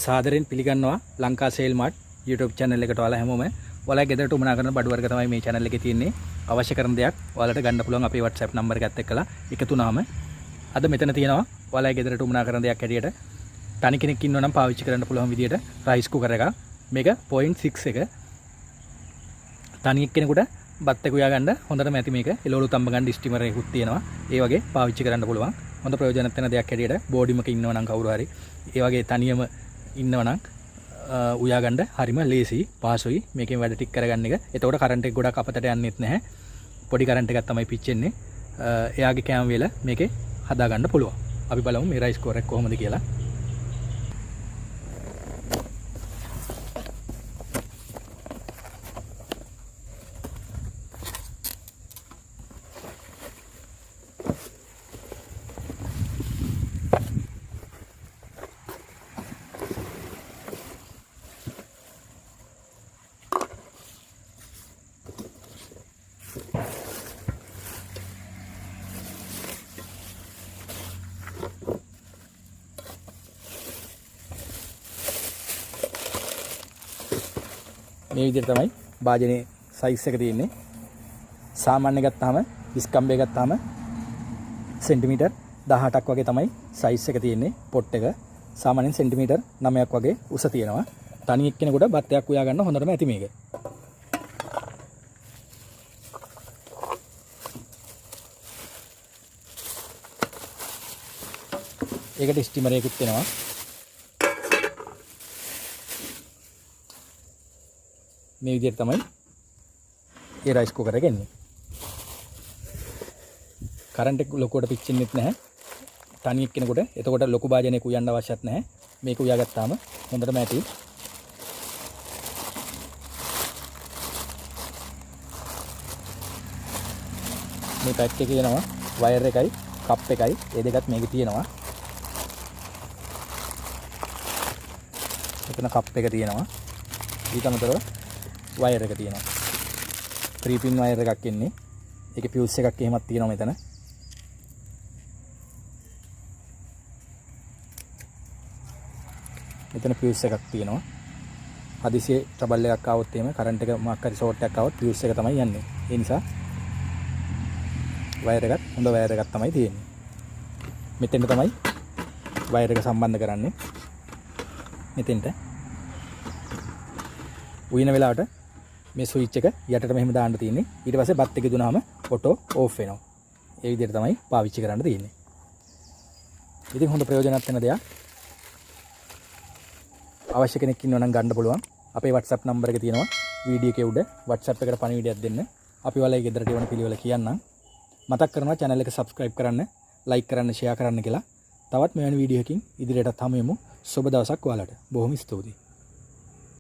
සාදරයෙන් පිළිගන්නවා Lanka sale mart YouTube channel එකට ඔයාලා හැමෝම ඔයාලා ගෙදරට උමනා කරන බඩු වර්ග තමයි මේ channel එකේ තියෙන්නේ. අවශ්‍ය කරන දෙයක් ඔයාලට ගන්න පුළුවන් අපේ WhatsApp number එකත් එක්කලා එකතු වුණාම අද මෙතන තියෙනවා ඔයාලා ගෙදරට උමනා කරන දෙයක් හැටියට තනි කෙනෙක් ඉන්නවා නම් පාවිච්චි කරන්න පුළුවන් විදියට රයිස් කුකර් එකක්. මේක 0.6 එක තනි කෙනෙකුට බත් එක උයා ගන්න හොඳටම ඇති මේක. එළවලු තඹ ගන්න ස්ටිමර් එකකුත් තියෙනවා. ඒ වගේ පාවිච්චි කරන්න පුළුවන්. හොඳ ප්‍රයෝජනවත් වෙන දෙයක් හැටියට බෝඩිමක ඉන්නවා නම් කවුරු හරි ඒ වගේ තනියම ඉන්නවා නම් උයා ගන්න හරිම ලේසි පහසුයි මේකෙන් වැඩ ටික කරගන්න එක. එතකොට කරන්ට් එක ගොඩක් අපතට යන්නෙත් නැහැ. පොඩි කරන්ට් එකක් තමයි පිච්චෙන්නේ. එයාගේ කැම වේල මේකේ හදා ගන්න පුළුවන්. අපි බලමු මේ රයිස් කුකර් එක කොහොමද කියලා. මේ විදිහට තමයි භාජනයේ සයිස් එක තියෙන්නේ. සාමාන්‍ය ගත්තාම විස්කම්බේ ගත්තාම සෙන්ටිමීටර් 18ක් වගේ තමයි සයිස් එක තියෙන්නේ. පොට් එක සාමාන්‍යයෙන් සෙන්ටිමීටර් 9ක් වගේ උස තියෙනවා. තනි එක්කෙනෙකුට බත්යක් උයා ගන්න හොඳටම ඇති මේක. ඒකට ස්ටිමර් එකකුත් වෙනවා. මේ විදිහට තමයි ඒ රයිස් කුකර් එක එන්නේ. කරන්ට් එක ලොකුවට පිච්චෙන්නෙත් නැහැ. තනි එක්කෙනෙකුට එතකොට ලොකු භාජනයක උයන්න අවශ්‍යත් නැහැ. මේක උයාගත්තාම හොඳටම ඇති. මේ පැක් එකේ එනවා වයර් එකයි කප් එකයි ඒ දෙකත් මේකේ තියෙනවා. එතන කප් එක තියෙනවා. ඊට අමතරව වයර් එක තියෙනවා. 3 pin වයර් එකක් එන්නේ. ඒකේ ෆියුස් එකක් එහෙමත් තියෙනවා මෙතන. මෙතන ෆියුස් එකක් තියෙනවා. හදිසියේ ට්‍රබල් එකක් ආවොත් එහෙම කරන්ට් එක මොකක් හරි ෂෝට් එකක් ආවොත් ෆියුස් එක තමයි යන්නේ. ඒ නිසා වයර් එකත් හොඳ වයර් එකක් තමයි තියෙන්නේ. මෙතෙන්ට තමයි වයර් එක සම්බන්ධ කරන්නේ. මෙතෙන්ට උයන වෙලාවට මේ ස්විච් එක යටට මෙහෙම දාන්න තියෙන්නේ. ඊට පස්සේ බත් එක දුනාම ඔටෝ ඕෆ් වෙනවා. ඒ විදිහට තමයි පාවිච්චි කරන්න තියෙන්නේ. ඉතින් හොඳ ප්‍රයෝජනවත් වෙන දෙයක්. අවශ්‍ය කෙනෙක් ඉන්නවා නම් ගන්න පුළුවන්. අපේ WhatsApp number එක තියෙනවා. වීඩියෝ එකේ උඩ WhatsApp එකට පණිවිඩයක් දෙන්න. අපි ඔයාලගේ ගෙදරට එවන පිළිවෙල කියන්නම්. මතක් කරනවා channel එක subscribe කරන්න, like කරන්න, share කරන්න කියලා. තවත් මෙවැනි වීඩියෝ එකකින් ඉදිරියටත් හමු වෙමු. සුබ දවසක් ඔයාලට. බොහොම ස්තුතියි.